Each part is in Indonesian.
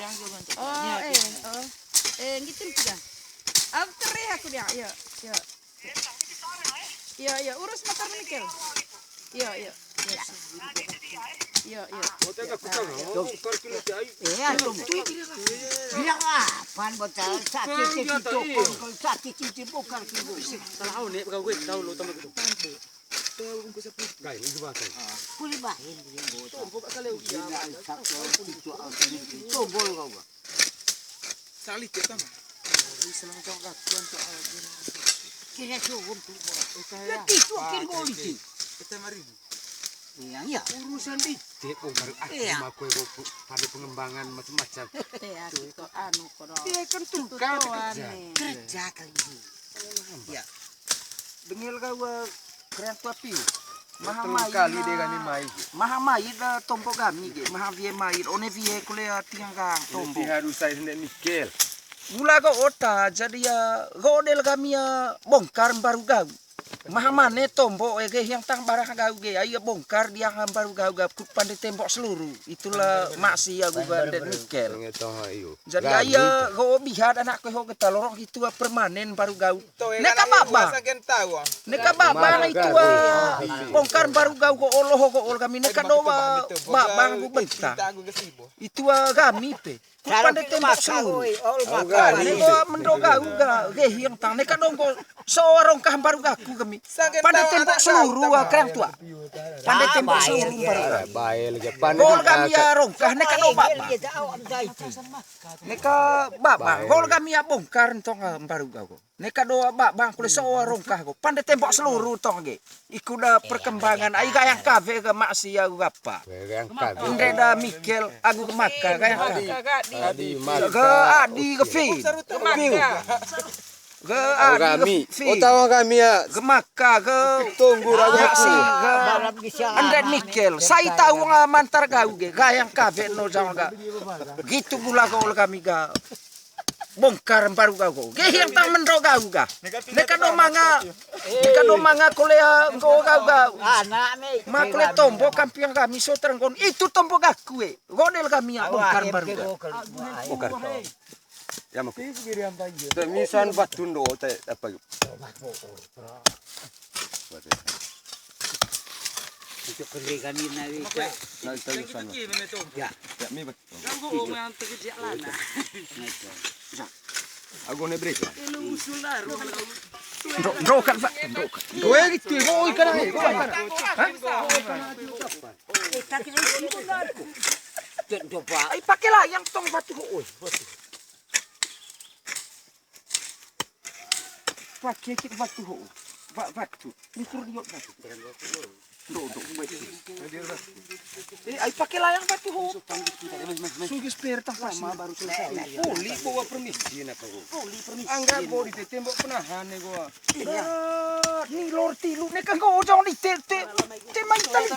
Oh, gitu sudah. Aku kerih aku dia. Iya, iya. Iya, iya, urus motor Mikel. Iya, iya. Iya, iya. Bilang apaan bocah sakit itu kon sakit itu bukan gitu. Tahu nih pegawai tahu lo tamu itu. Tahu ungkus apa? Gai ini juga kan. Boleh bahin dia bocah. Buka kali ya. Tombol kau. Salit ya kan. Selang kau kakuan soal. Kira cukup tu. Lagi cukup boleh. Kita mari. Iya. Urusan ide bongkar aku pada pengembangan macam-macam. Ya, itu anu kono. Dia kan tukang Kerja kali ini. Ya. Dengil kau keren tapi. Kali dia kan mai. Maha mai da tombo kami ge. Maha vie mai. One vie kuliah tiang kang tombo. Harus saya hendak Mikel. Mula kau ota jadi ya godel kami ya bongkar baru kau. Maha mane tombo ge yang tang barang gau ge ayo bongkar dia baru gau pandai tembok seluruh. Itulah maksi ya gua dan Mikel. Jadi ayo go bihat anak ko kita lorong itu permanen baru gau. Neka baba. Neka baba na itu bongkar baru gau go oloh kami neka doa baba go benta. Itu kami pe. Pandai tembok seluruh. Nego mendoga uga ge yang tang neka dongko seorang kah baru gaku kami. Pandai tembok seluruh keren tua. Pandai tembok seluruh baru. Gol kami ya rongkah neka do baba. Neka baba gol kami ya bongkar tong baru gau. Neka do baba kulit seorang rongkah go. Pandai tembok seluruh tong ge. Iku da perkembangan ai gayang kafe ke maksi ya apa. Inde da Mikel aku ke Maka gayang kafe. Adi ke Fi. Ke Adi ke Fi. Kami ya. Ke Maka ke Tunggu Yaksi ke Ande Mikel. Saya tahu mantar kau ge gayang kafe no jangan ga. Gitu pula kau kami ga. Bongkar baru kau. Ge yang tang mendro kau ga. Neka do manga kuliah kau ga. Anak ni. Makle tombo kampiang kami so terengkon itu tombo gaku godel kami ya bongkar baru Bongkar. Ya mak. Misan batun do apa. Itu kerikan ini Nah itu sana. Ya. Ya mi bat. Ganggu orang terkejak lana. Aku ne break. Ini usul dah ruang kau. Ndro kan Pak. Gue gitu. Gue ikan aja. Coba. Ai pakailah yang tong batu pakai kit batu batu. Mikir dia batu. Ai pakailah yang batu Sugis per tak sama baru selesai. Puli bawa permisi nak aku. Poli permisi. Anggap bawa di tembok penahan ni gua. Ni lor tilu nek kau jangan di te main tali.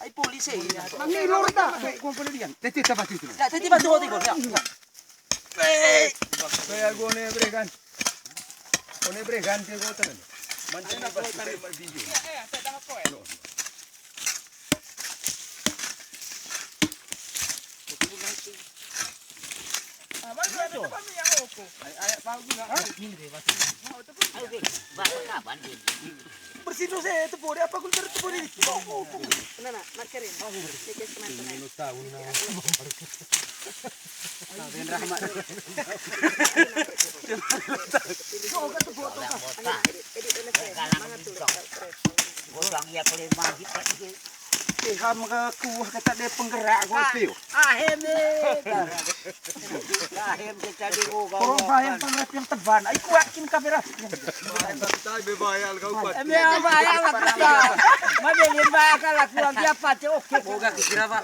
Ai polisi. Ni lor dah. Kau pernah Teti tapat itu. Tak tadi bantu hoti kau. Saya gua ne brekan. Gua ne brekan dia gua tenan. Macam apa tarik video. Bersih tu saya tepuk dia apa kultur tepuk ni. Nak keren. Sikit teman-teman. Minus tahun na. Ben rahmat. Kau kan tepuk tu kan. Edit semangat tu. Orang ya boleh mandi lagi. Ham ke kuah kata dia penggerak kau piu. Ahem ni. Ahem kita di orang bayang pengrep yang teban. Ai kuatin kamera. Tak bebayal kau buat. Apa ya? Macam mana? Macam ni bakal aku lagi apa tu? Okey. Boga kira Pak.